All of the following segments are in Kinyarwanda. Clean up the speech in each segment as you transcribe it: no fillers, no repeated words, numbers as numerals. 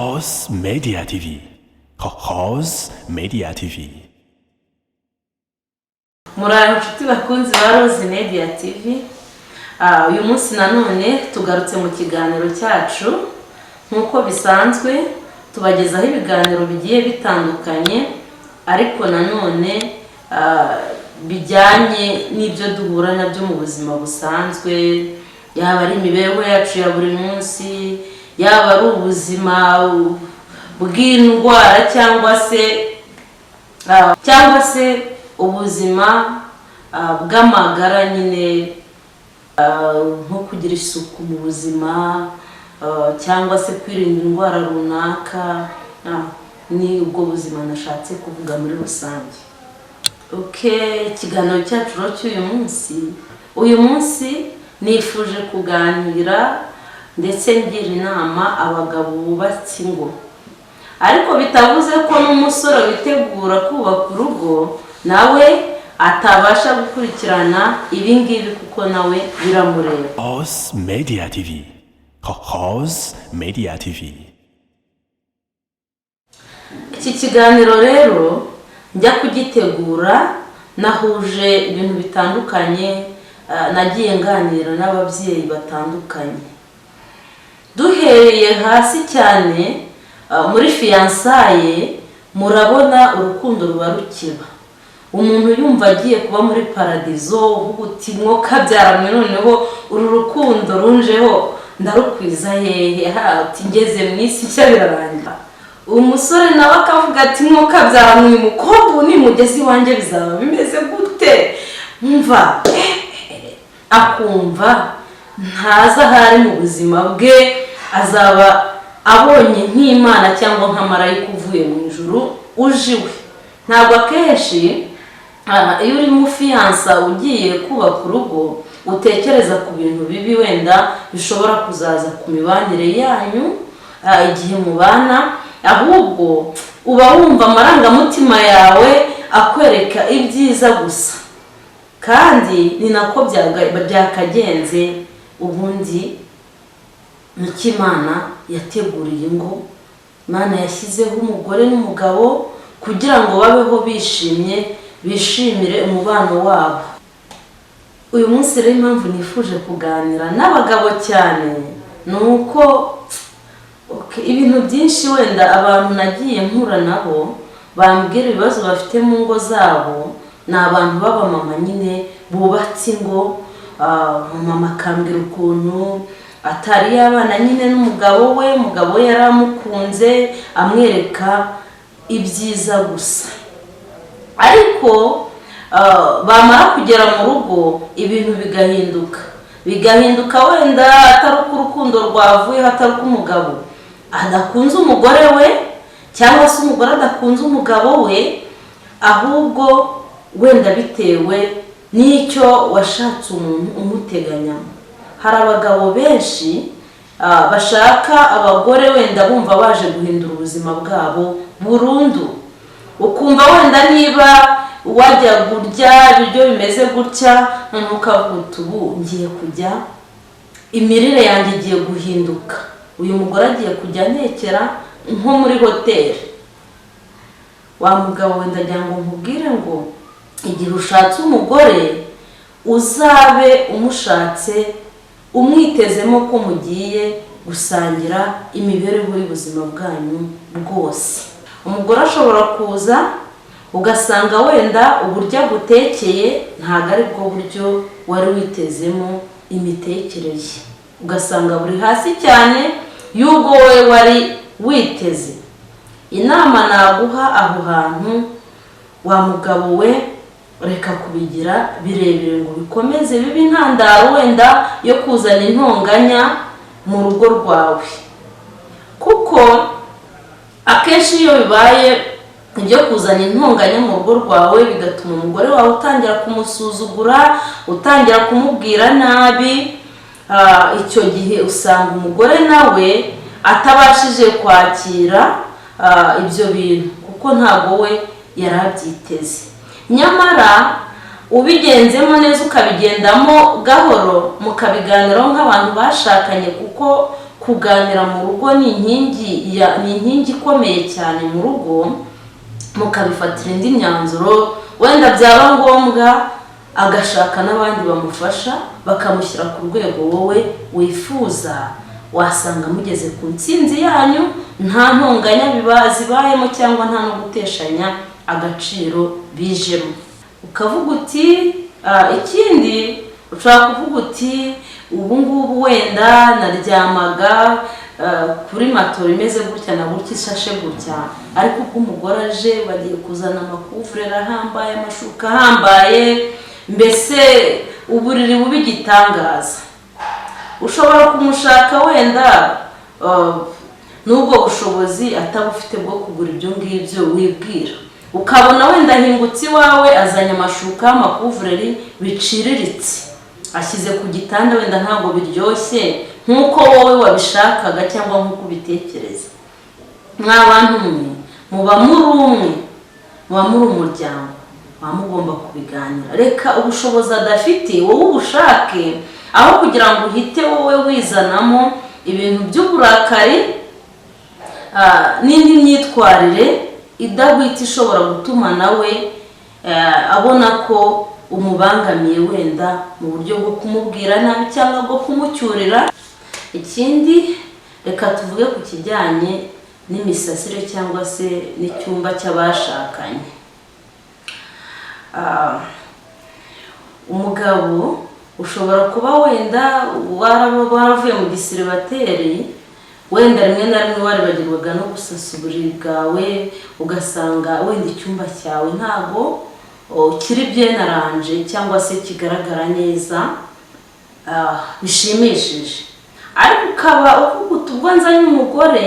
House Media TV. House Media TV. Murara inshuti bakunzi ba Rose Media TV. Uyu munsi nanone tugarutse mu kiganiro cyacu nkuko bisanzwe tubagezaho ibiganiro bigiye bitandukanye ariko nanone bijyanye n'ibyo duhura nabyo mu buzima busanzwe, yaba ari imibereho yacu ya buri munsi, yaba ari ubuzima bw'indwara cyangwa se ubuzima bw'amagara nyine, nko kugira isuku mu buzima cyangwa se kwirinda indwara runaka. Ni ubwo buzima nashatse kuvuga muri rusange. Ikiganiro cyacu uyu munsi nifuje kuganira ndetse ngira inama abagabo bubatse ingo, ariko bitavuze ko n'umusore witegura kubaka urugo nawe atabasha gukurikirana ibi ngibi kuko nawe biramureba. House Media TV. House Media TV. Iki kiganiro rero njya kugitegura nahuje ibintu bitandukanye, nagiye nganira n'ababyeyi batandukanye. Duhereye hasi cyane muri fiançailles, murabona urukundo ruba rukiba. Umuntu yumva agiye kuba muri paradizo, uvuga uti mwoka byaramwe noneho uru rukundo runjeho ndarukwiza hehe, ati ngeze mu isi nshya birarangira. Umusore nawe akavuga ati mwoka byaramwe uyu mukobwa ni mugezi wanjye bizaba bimeze gute, mva akumva ntaza hari mu buzima bwe, azaba abonye nk'Imana cyangwa nka marayika uvuye mu ijuru uje iwe. Ntabwo akenshi iyo uri mu fiança ugiye kubaka urugo utekereza ku bintu bibi wenda bishobora kuzaza ku mibanire yanyu igihe mubana, ahubwo uba wumva amarangamutima yawe akwereka ibyiza gusa, kandi ni nako byakagenze. Ubundi niki Imana yateguriye ingo, Imana yashyizeho umugore n'umugabo kugira ngo babeho bishimire umubano wabo. Uyu munsi rero impamvu nifuje kuganira n'abagabo cyane ni uko ibintu byinshi wenda abantu nagiye mpura nabo bambwira ibibazo bafite mu ngo zabo, ni abantu b'abamama nyine bubatse ingo. Mama akambwira ukuntu atari yabana nyine n'umugabo we, umugabo we yari amukunze amwereka ibyiza gusa, ariko bamara kugera mu rugo ibintu bigahinduka wenda atari uko urukundo rwavuye, atari uko umugabo adakunze umugore we cyangwa se umugore adakunze umugabo we, ahubwo wenda bitewe n'icyo washatse umuntu umuteganyamo. Hari abagabo benshi bashaka abagore wenda bumva baje guhindura ubuzima bwabo burundu, ukumva wenda niba wajya kurya ibiryo bimeze gutya noneho ukavuga uti ubu ngiye kujya, imirire yanjye igiye guhinduka, uyu mugore agiye kujya ntekera nko muri hoteli. Wa mugabo wenda agira ngo nkubwire ngo igihe ushatse umugore uzabe umushatse umwitezemo ko mugiye gusangira imibereho y'ubuzima bwanyu bwose. Umugore ashobora kuza ugasanga wenda uburyo agutekeye ntabwo ari bwo buryo wari witezemo imitekerereze, ugasanga buri hasi cyane y'ubwo wowe wari witeze. Inama naguha aho hantu, wa mugabo we reka kubigira birebire ngo bikomeze bibe intandaro wenda yo kuzana intonganya mu rugo rwawe, kuko akenshi iyo bibaye ibyo kuzana intonganya mu rugo rwawe bigatuma umugore wawe utangira kumusuzugura, utangira kumubwira nabi. Icyo gihe usanga umugore nawe atabashije kwakira ibyo bintu kuko ntabwo we yari abyiteze. Nyamara ubigenzemo neza ukabigendamo gahoro mukabiganiraho nk'abantu bashakanye, kuko kuganira mu rugo ni inkingi ikomeye cyane mu rugo, mukabifatira indi myanzuro, wenda byaba ngombwa agashaka n'abandi bamufasha bakamushyira ku rwego wowe wifuza. Wasanga mugeze ku ntsinzi yanyu, nta ntonganya zibayemo cyangwa nta no guteshanya agaciro bijemo. Ukavuga uti ikindi ushobora kuvuga uti ubu ngubu wenda naryamaga kuri matora imeze gutya na gutya ishashe gutya, ariko ubwo umugore aje bagiye kuzana amakuvureri ahambaye, amashuka ahambaye, mbese uburiri bubi igitangaza. Ushobora kumushaka wenda n'ubwo bushobozi atabufite bwo kugura ibyo ngibyo wibwira, ukabona wenda ahingutse iwawe azanye amashuka y'amakuvureri biciriritse, ashyize ku gitanda, wenda ntabwo biryoshye nk'uko wowe wabishakaga cyangwa nk'uko ubitekereza. Mw'abantu mwe muba muri umwe, muba muri umuryango, muba mugomba kubiganira. Reka ubushobozi adafite wowe ubushake, aho kugira ngo uhite wowe wizanamo ibintu by'uburakari n'indi myitwarire idahwita ishobora gutuma nawe abona ko umubangamiye, wenda mu buryo bwo kumubwira nabi cyangwa bwo kumucyurira. Ikindi, reka tuvuge ku kijyanye n'imisasire cyangwa se n'icyumba cy'abashakanye. Umugabo ushobora kuba wenda waravuye mu gisiribateri, wenda rimwe na rimwe waribagirwaga no gusasa uburiri bwawe, ugasanga wenda icyumba cyawe ntabwo kiri byenaranje cyangwa se kigaragara neza bishimishije, ariko ukaba uvuga uti ubwo nzanye umugore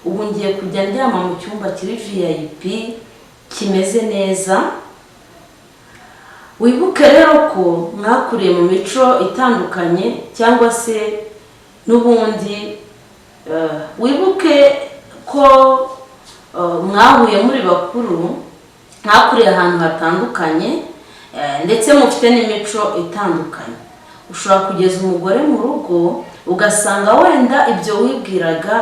ubu ngiye kujya ndyama mu cyumba kiri VIP kimeze neza. Wibuke rero ko mwakuriye mu mico itandukanye, cyangwa se n'ubundi wibuke ko mwahuye muri bakuru, mwakuriye ahantu hatandukanye ndetse mufite n'imico itandukanye. Ushobora kugeza umugore mu rugo ugasanga wenda ibyo wibwiraga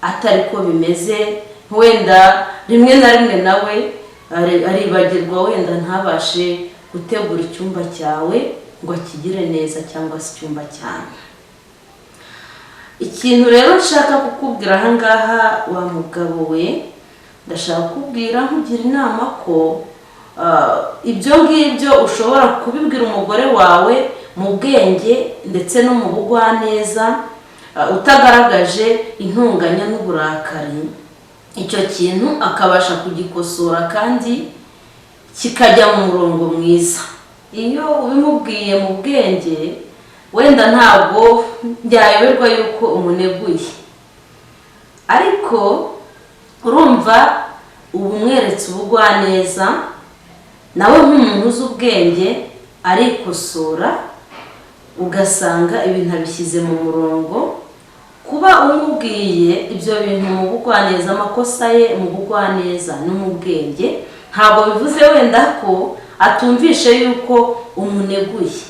atari ko bimeze, wenda rimwe na rimwe nawe aribagirwa, wenda ntabashe gutegura icyumba cyawe ngo akigire neza cyangwa se icyumba cyanyu. Ikintu rero nshaka kukubwira aha ngaha wa mugabo we, ndashaka kukubwira nkugira inama ko ibyo ngibyo ushobora kubibwira umugore wawe mu bwenge ndetse no mu bugwaneza, utagaragaje intonganya n'uburakari. Icyo kintu akabasha kugikosora kandi kikajya mu murongo mwiza. Iyo ubimubwiye mu bwenge, wenda ntabwo byayoberwa yuko umuneguye, ariko urumva ubu umweretse ubugwaneza, nawe nk'umuntu uzi ubwenge arikosora, ugasanga ibintu abishyize mu murongo. Kuba umubwiye ibyo bintu mu bugwaneza, amakosa ye mu bugwaneza no mu bwenge, ntabwo bivuze wenda ko atumvishe yuko umuneguye,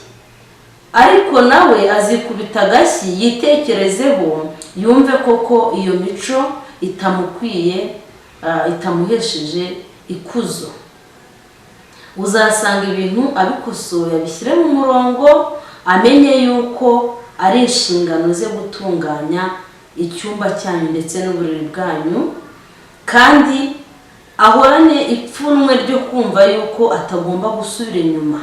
ariko nawe azikubita agashyi yitekerezeho, yumve koko iyo mico itamukwiye, itamuhesheje ikuzo. Uzasanga ibintu abikosoye, abishyire mu murongo, amenye yuko ari inshingano ze gutunganya icyumba cyanyu ndetse n'uburiri bwanyu, kandi ahorane ipfunwe ryo kumva yuko atagomba gusubira inyuma.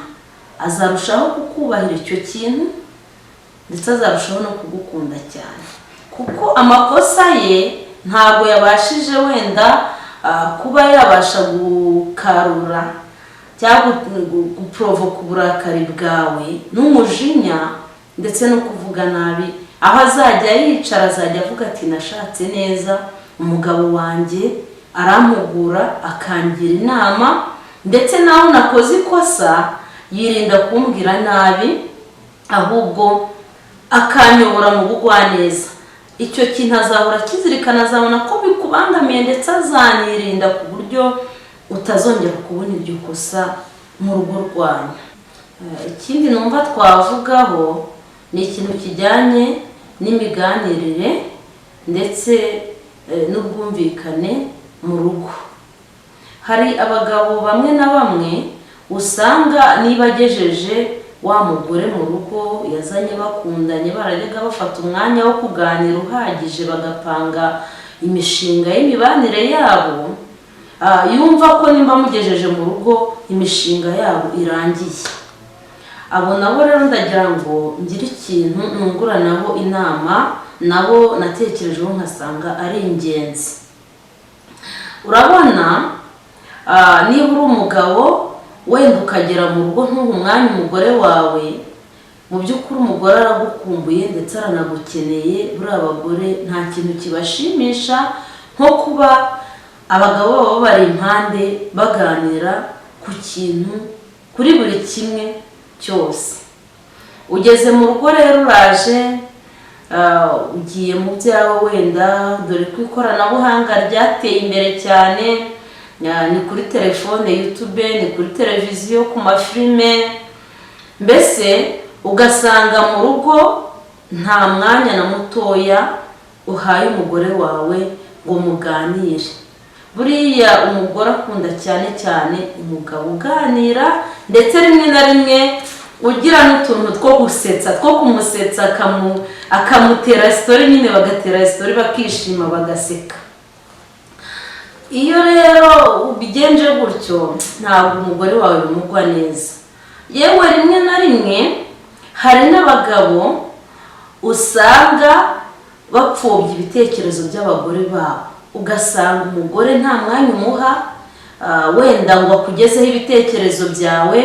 Azarushaho kukubahira icyo kintu ndetse azarushaho no kugukunda cyane, kuko amakosa ye ntabwo yabashije wenda kuba yabasha gukarura cyangwa guprovoka uburakari bwawe n'umujinya ndetse no kuvuga nabi. Aho azajya yicara azajya avuga ati nashatse neza, umugabo wanjye arampugura akangira inama, ndetse naho nakoze ikosa yirinda kumbwira nabi, ahubwo akanyobora mu bugwaneza. Icyo kintu azahora kizirikana, azabona ko bikubangamiye ndetse azanirinda ku buryo utazongera kubona iryo kosa mu rugo rwanyu. Ikindi numva twavugaho ni ikintu kijyanye n'imiganirire ndetse n'ubwumvikane mu rugo. Hari abagabo bamwe na bamwe usanga niba agejeje wa mugore mu rugo yazanye bakundanye, barajyaga bafata umwanya wo kuganira uhagije bagapanga imishinga y'imibanire yabo, yumva ko nimba amugejeje mu rugo imishinga yabo irangiye. Abo nabo rero ndagira ngo ngire ikintu nunguranaho inama, nabo natekerejeho nkasanga ari ingenzi. Urabona, niba uri umugabo wenda ukagera mu rugo ntuhe umwanya umugore wawe, mu by'ukuri umugore aragukumbuye ndetse aranagukeneye. buriya abagore nta kintu kibashimisha nko kuba abagabo baba bari impande baganira ku kintu, kuri buri kimwe cyose. Ugeze mu rugo rero uraje, ugiye mu byawe wenda, dore ko ikoranabuhanga ryateye imbere cyane, ni kuri telefone, YouTube, ni kuri televiziyo, ku mafilime, mbese ugasanga mu rugo nta mwanya na mutoya uhaye umugore wawe ngo muganire. Buriya umugore akunda cyane cyane umugabo uganira, ndetse rimwe na rimwe ugira n'utuntu two gusetsa, two kumusetsa, akamutera story, nyine bagatera story bakishima bagaseka. Iyo rero ubigenje gutyo ntabwo umugore wawe bimugwa neza. Yewe rimwe na rimwe hari n'abagabo usanga bapfobya ibitekerezo by'abagore babo, ugasanga umugore nta mwanya umuha, wenda ngo akugezeho ibitekerezo byawe,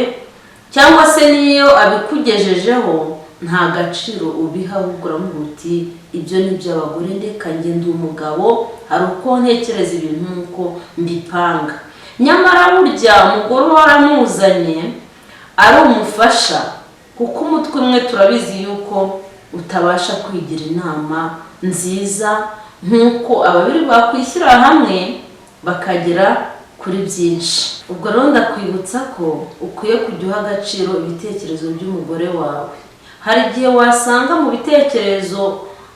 cyangwa se niyo abikugejejeho nta gaciro ubiha, ahubwo uramuha uti ibyo ni iby'abagore, ndeka njye ndi umugabo, hari uko ntekereza ibintu nk'uko mbipanga. Nyamara burya umugore waramuzanye ari umufasha, kuko umutwe umwe turabizi yuko utabasha kwigira inama nziza nk'uko ababiri bakwishyira hamwe bakagera kuri byinshi. Ubwo rero ndakwibutsa ko ukwiye kujya uha agaciro ibitekerezo by'umugore wawe. Hari igihe wasanga mu bitekerezo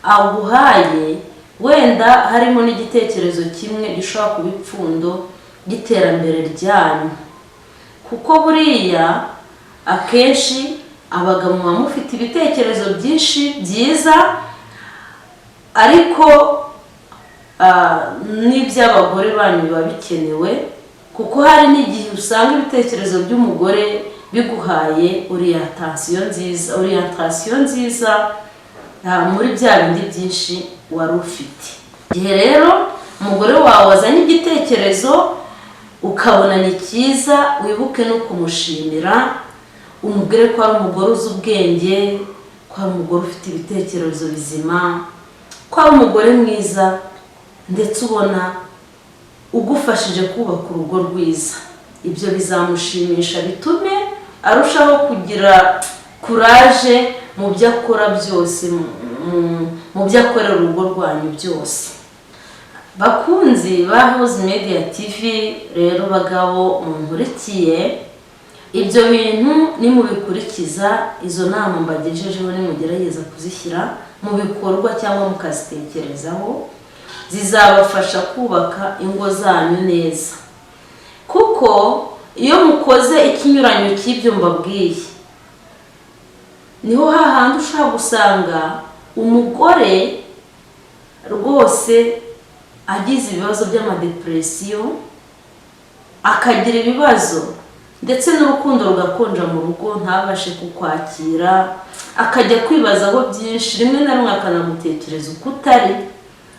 aguhaye wenda harimo n'igitekerezo kimwe gishobora kuba ipfundo ry'iterambere ryanyu, kuko buriya akenshi abagabo muba mufite ibitekerezo byinshi byiza, ariko n'iby'abagore banyu biba bikenewe, kuko hari n'igihe usanga ibitekerezo by'umugore biguhaye orientation nziza muri bya bindi byinshi wari ufite. Igihe rero umugore wawe wazanye igitekerezo ukabona ni cyiza, wibuke no kumushimira, umubwire ko ari umugore uzi ubwenge, ko ari umugore ufite ibitekerezo bizima, ko ari umugore mwiza, ndetse ubona ugufashije kubaka urugo rwiza. Ibyo bizamushimisha, bitume arushaho kugira courage mu byo akora byose, mu byo akorera urugo rwanyu byose. Bakunzi ba House Media TV rero, bagabo munkurikiye, ibyo bintu nimubikurikiza, izo nama mbagejejeho nimugerageza kuzishyira mu bikorwa cyangwa mukazitekerezaho, zizabafasha kubaka ingo zanyu neza. Kuko iyo mukoze ikinyuranyo cy'ibyo mbabwiye, niho hahandi ushobora gusanga umugore rwose agize ibibazo by'amadepresiyo, akagira ibibazo, ndetse n'urukundo rugakonja mu rugo, ntabashe kukwakira, akajya kwibazaho byinshi, rimwe na rimwe akanamutekereza uko utari,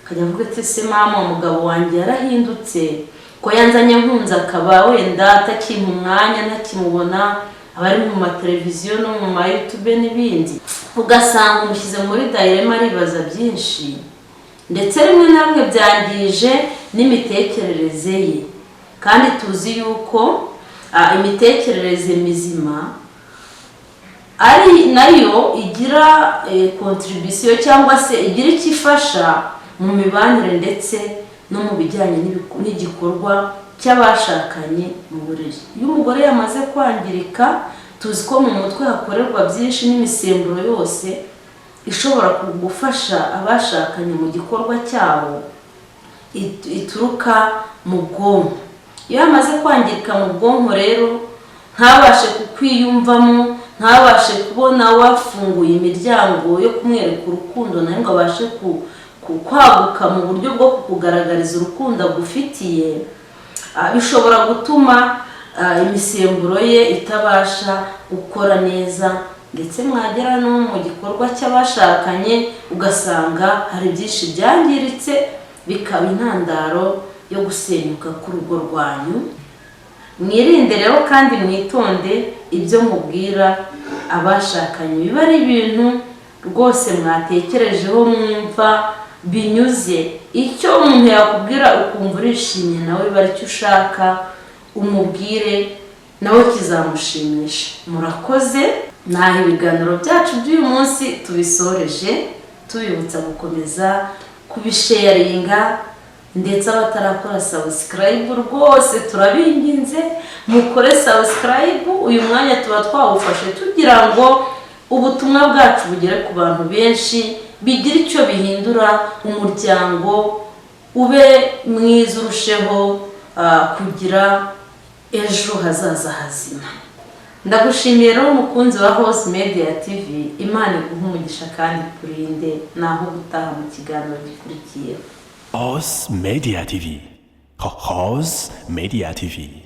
akajya avuga ati se mama, umugabo wanjye yarahindutse, ko yanzanye nkunze akaba wenda atakimpa umwanya, ntakimubona, abari mu mateleviziyo no mu ma YouTube n'ibindi. Ugasanga umushyize muri dilema, aribaza byinshi, ndetse rimwe na rimwe byangije n'imitekerereze ye. Kandi tuzi yuko imitekerereze mizima ari nayo igira contribution, cyangwa se igira icyo ifasha mu mibanire ndetse no mu bijyanye n'igikorwa cy'abashakanye mu buriri. Iyo umugore yamaze kwangirika, tuzi ko mu mutwe hakorerwa byinshi n'imisemburo yose ishobora gufasha abashakanye mu gikorwa cyabo ituruka mu bwonko. Iyo yamaze kwangirika mu bwonko rero ntabashe kukwiyumvamo, ntabashe kubona wafunguye imiryango yo kumwereka urukundo nawe ngo abashe kwaguka mu buryo bwo kukugaragariza urukundo agufitiye, bishobora gutuma imisemburo ye itabasha gukora neza, ndetse mwagera no mu gikorwa cy'abashakanye ugasanga hari byinshi byangiritse, bikaba intandaro yo gusenyuka k'urugo rwanyu. Mwirinde rero kandi mwitonde ibyo mubwira abashakanye, biba ari ibintu rwose mwatekerejeho mwumva binyuze. Icyo umuntu yakubwira ukumva urishimye nawe biba aricyo ushaka umubwire nawe kizamushimisha. Murakoze. Naho ibiganiro byacu by'uyu munsi tubisoreje, tubibutsa gukomeza kubisharinga, ndetse abatarakora subscribe rwose turabinginze mukore subscribe. Uyu mwanya tuba twawufashe tugira ngo ubutumwa bwacu bugere ku bantu benshi, bigira icyo bihindura, umuryango ube mwiza, urusheho kugira ejo hazaza hazima. Ndagushimiye rero umukunzi wa House Media TV, Imana iguhe umugisha kandi kurinde, naho gutaha mu kiganiro gikurikiyeho. House Media TV. House Media TV.